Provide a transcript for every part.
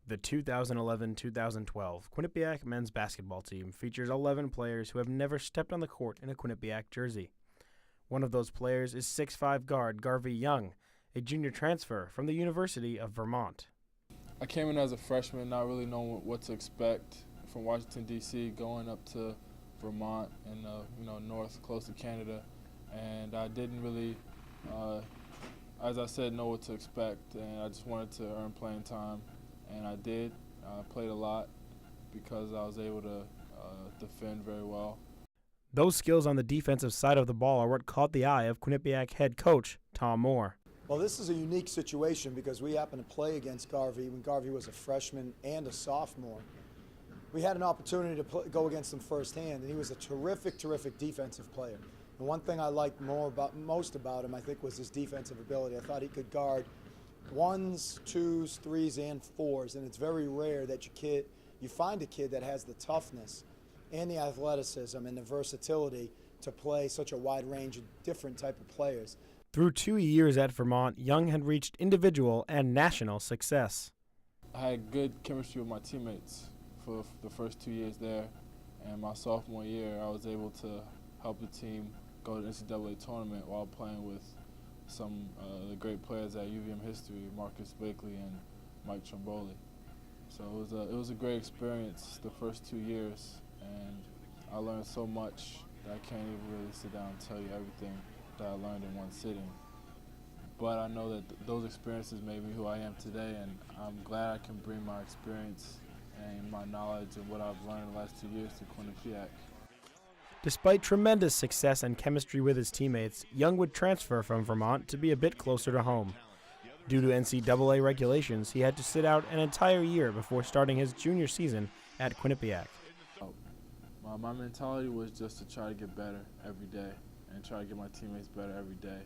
The 2011-2012 Quinnipiac men's basketball team features 11 players who have never stepped on the court in a Quinnipiac jersey. One of those players is 6'5" guard Garvey Young, a junior transfer from the University of Vermont. I came in as a freshman, not really knowing what to expect from Washington D.C. going up to Vermont and north, close to Canada, and I didn't really, as I said, know what to expect, and I just wanted to earn playing time, and I did. I played a lot because I was able to defend very well. Those skills on the defensive side of the ball are what caught the eye of Quinnipiac head coach Tom Moore. Well, this is a unique situation because we happened to play against Garvey when Garvey was a freshman and a sophomore. We had an opportunity to go against him firsthand, and he was a terrific, terrific defensive player. And one thing I liked most about him, I think, was his defensive ability. I thought he could guard 1s, 2s, 3s, and 4s, and it's very rare that you find a kid that has the toughness and the athleticism and the versatility to play such a wide range of different type of players. Through 2 years at Vermont, Young had reached individual and national success. I had good chemistry with my teammates for the first 2 years there, and my sophomore year I was able to help the team go to the NCAA tournament while playing with some of the great players at UVM history, Marcus Blakely and Mike Tromboli. So it was a great experience the first 2 years, and I learned so much that I can't even really sit down and tell you everything that I learned in one sitting. But I know that those experiences made me who I am today, and I'm glad I can bring my experience and my knowledge and what I've learned in the last 2 years to Quinnipiac. Despite tremendous success and chemistry with his teammates, Young would transfer from Vermont to be a bit closer to home. Due to NCAA regulations, he had to sit out an entire year before starting his junior season at Quinnipiac. My mentality was just to try to get better every day and try to get my teammates better every day.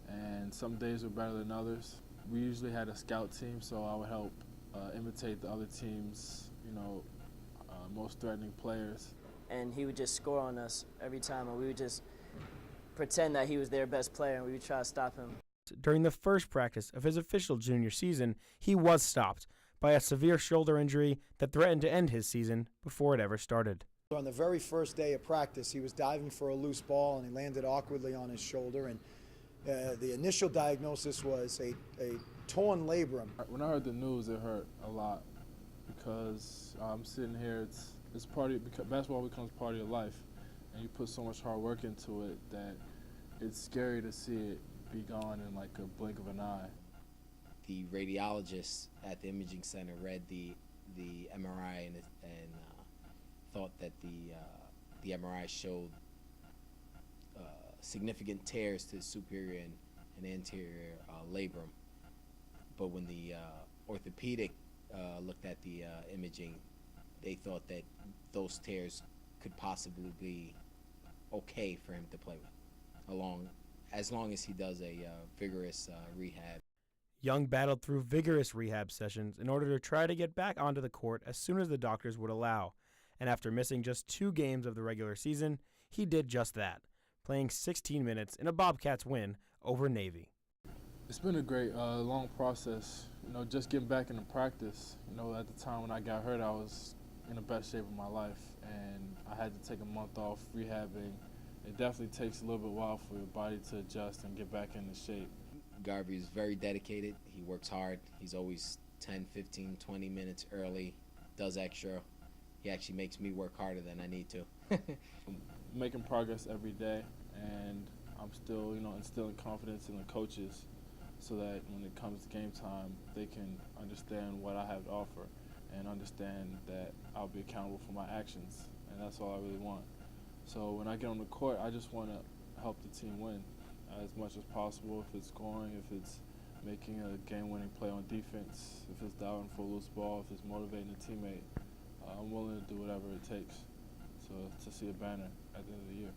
And some days were better than others. We usually had a scout team, so I would help imitate the other team's, most threatening players. And he would just score on us every time, and we would just pretend that he was their best player, and we would try to stop him. During the first practice of his official junior season, he was stopped by a severe shoulder injury that threatened to end his season before it ever started. On the very first day of practice, he was diving for a loose ball, and he landed awkwardly on his shoulder, and the initial diagnosis was a torn labrum. When I heard the news, it hurt a lot because I'm sitting here, basketball becomes part of your life, and you put so much hard work into it that it's scary to see it be gone in like a blink of an eye. The radiologist at the imaging center read the MRI and thought that the MRI showed significant tears to the superior and anterior labrum. But when the orthopedic looked at the imaging, they thought that those tears could possibly be okay for him to play with, as long as he does a vigorous rehab. Young battled through vigorous rehab sessions in order to try to get back onto the court as soon as the doctors would allow. And after missing just 2 games of the regular season, he did just that, playing 16 minutes in a Bobcats win over Navy. It's been a great, long process. Just getting back into practice. At the time when I got hurt, I was in the best shape of my life, and I had to take a month off rehabbing. It definitely takes a little bit while for your body to adjust and get back into shape. Garvey is very dedicated. He works hard. He's always 10, 15, 20 minutes early, does extra. He actually makes me work harder than I need to. I'm making progress every day, and I'm still, instilling confidence in the coaches so that when it comes to game time, they can understand what I have to offer and understand that I'll be accountable for my actions, and that's all I really want. So when I get on the court, I just want to help the team win as much as possible. If it's scoring, if it's making a game-winning play on defense, if it's diving for a loose ball, if it's motivating a teammate, I'm willing to do whatever it takes to see a banner at the end of the year.